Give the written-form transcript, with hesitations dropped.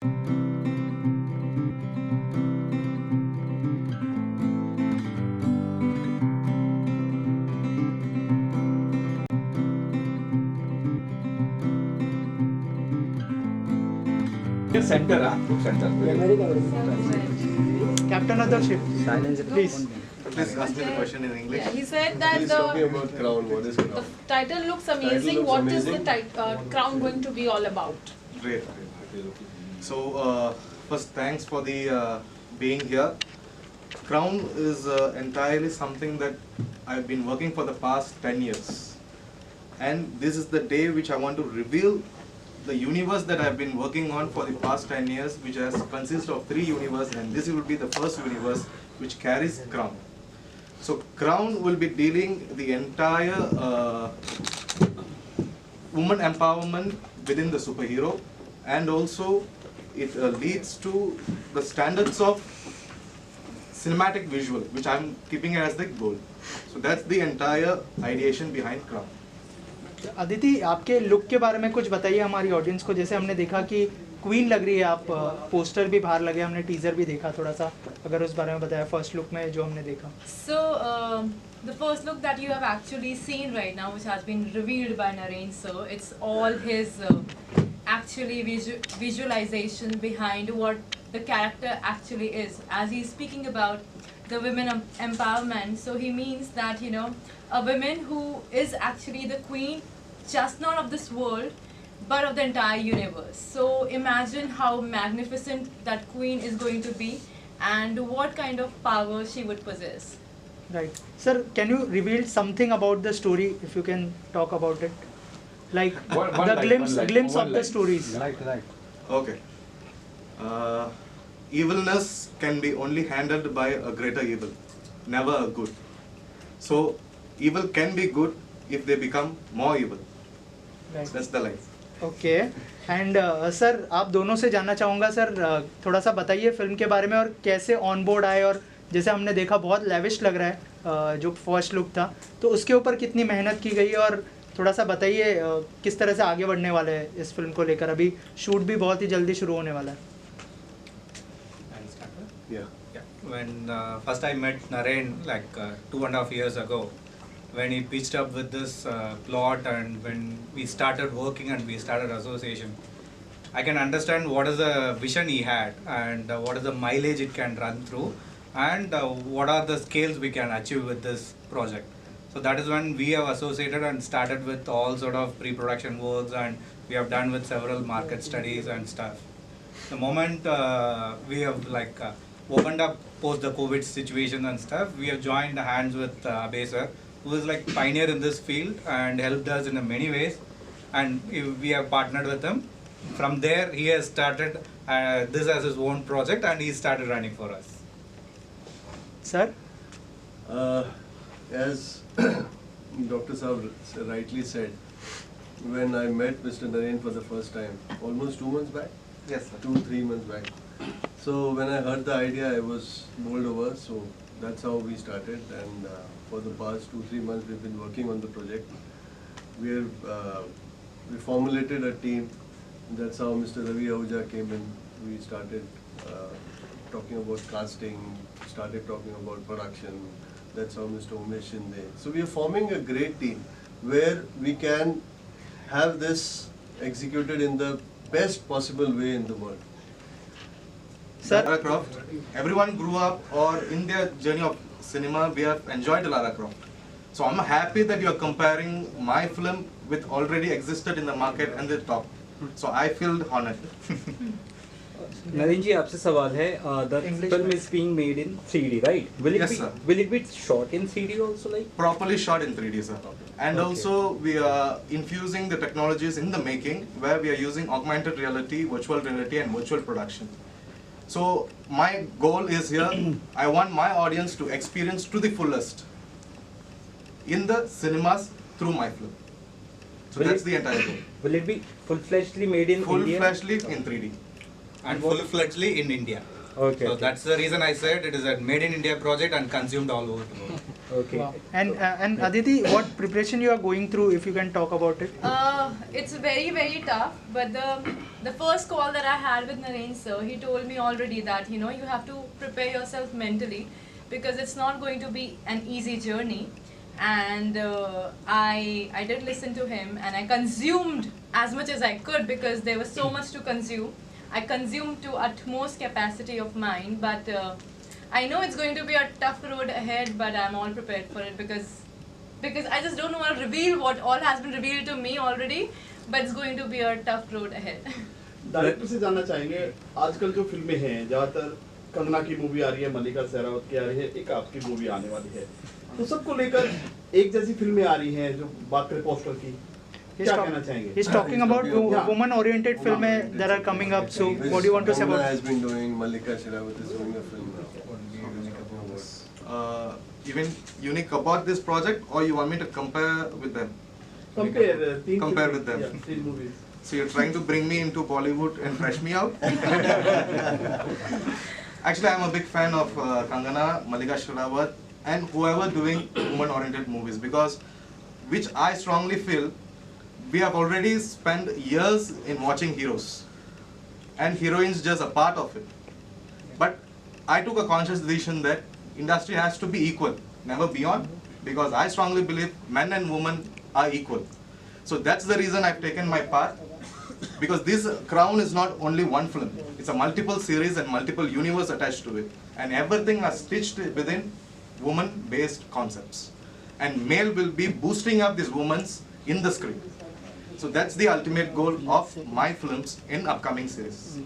Center, center. Captain of the ship. Silence, please. Please ask me the question in English. Yeah, he said that He's talking about crown. What is the crown? title looks amazing. looks What is amazing. the crown going to be all about? Great. So first, thanks for the being here. Crown is entirely something that I've been working for the past 10 years, and this is the day which I want to reveal the universe that I've been working on for the past 10 years, which has consists of 3 universes, and this will be the first universe which carries crown. So crown will be dealing the entire woman empowerment within the superhero, and also it leads to the standards of cinematic visual, which I'm keeping as the goal. So that's the entire ideation behind crown. Aditi, आपके look के बारे में कुछ बताइए हमारी audience को। जैसे हमने देखा कि क्वीन लग रही है आप, पोस्टर भी बाहर लगे, हमने टीजर भी देखा, थोड़ा सा अगर उस बारे में बताया फर्स्ट लुक में जो हमने देखा। So the first look that you have actually seen right now, which has been revealed by Naren sir, it's all his actually visualization behind what the character actually is. As he's speaking about the women empowerment, so he means that, you know, a woman who is actually the queen, just not of this world, but of the entire universe. So imagine how magnificent that queen is going to be and what kind of power she would possess. Right. Sir, can you reveal something about the story, if you can talk about it? Like the glimpse of the stories. Right. Okay. Evilness can be only handled by a greater evil, never a good. So evil can be good if they become more evil. Right. That's the life. Okay and sir, आप दोनों से जानना चाहूँगा sir, थोड़ा सा बताइए film के बारे में और कैसे ऑन बोर्ड आए, और जैसे हमने देखा बहुत लेविश लग रहा है जो फर्स्ट लुक था, तो उसके ऊपर कितनी मेहनत की गई है, और थोड़ा सा बताइए किस तरह से आगे बढ़ने वाले हैं इस फिल्म को लेकर। अभी शूट भी बहुत ही जल्दी शुरू होने वाला है। When first I met Naren like 2.5 years ago, when he pitched up with this plot, and when we started working and we started association, I can understand what is the vision he had, and what is the mileage it can run through, and what are the scales we can achieve with this project. So that is when we have associated and started with all sort of pre-production works, and we have done with several market studies and stuff. The moment we have like opened up post the COVID situation and stuff, we have joined hands with Abhay sir, who is like pioneer in this field and helped us in many ways, and we have partnered with him. From there he has started this as his own project, and he started running for us. Sir, As Dr. Saab rightly said, when I met Mr. Naren for the first time, almost 2 months back, Yes, sir. 2-3 months back. So when I heard the idea, I was bowled over. So that's how we started, and for the past 2-3 months, we've been working on the project. We formulated a team. That's how Mr. Ravi Ahuja came in. We started talking about casting, started talking about production. That's how Mr. Umesh Shinde. So we are forming a great team where we can have this executed in the best possible way in the world. Sir, Lara Croft. Everyone grew up, or in their journey of cinema, we have enjoyed Lara Croft. So I'm happy that you are comparing my film with already existed in the market and the top. So I feel honored. Naren जी, आपसे सवाल है, the English film में। is being made in 3D, right? Yes, sir. Will it be shot in 3D also, like? Properly shot in 3D, sir. And Okay. also we are infusing the technologies in the making, where we are using augmented reality, virtual reality, and virtual production. So my goal is here, I want my audience to experience to the fullest in the cinemas through my film. So Will that's it- the entire goal. Will it be full-fledgedly made in India? Full-fledgedly in 3D. And full-fledgedly in India. Okay. So okay. that's the reason I said it is a made in India project and consumed all over the world. Okay. Wow. And Aditi, what preparation you are going through, if you can talk about it? It's very very tough, but the first call that I had with Naren sir, he told me already that you have to prepare yourself mentally because it's not going to be an easy journey. And I did listen to him and I consumed as much as I could because there was so much to consume. I consumed to utmost capacity of mine, but I know it's going to be a tough road ahead, but I'm all prepared for it because I just don't want to reveal what all has been revealed to me already, but it's going to be a tough road ahead. Director से जानना चाहेंगे, आजकल जो फिल्में हैं ज़्यादातर कंगना की movie आ रही है, मल्लिका शेरावत की आ रही है, एक आपकी मूवी आने वाली है, तो सबको लेकर एक जैसी फिल्में आ रही हैं जो बात करें पोस्टर की, क्या कहना चाहेंगे? He's talking about woman-oriented films that are coming up. So, what do you want to say about Has been doing, Mallika Sherawat is doing a film now. Even unique about this project, or you want me to compare with them? Compare Compare with them. Yeah, 3 movies. So you're trying to bring me into Bollywood and fresh me out? Actually, I'm a big fan of Kangana, Mallika Sherawat, and whoever doing woman-oriented movies, because which I strongly feel we have already spent years in watching heroes, and heroines just a part of it. But I took a conscious decision that industry has to be equal, never beyond, because I strongly believe men and women are equal. So that's the reason I've taken my path, because this Crown is not only one film, it's a multiple series and multiple universe attached to it, and everything are stitched within woman-based concepts. And male will be boosting up these women's in the screen. So that's the ultimate goal of my films in upcoming series.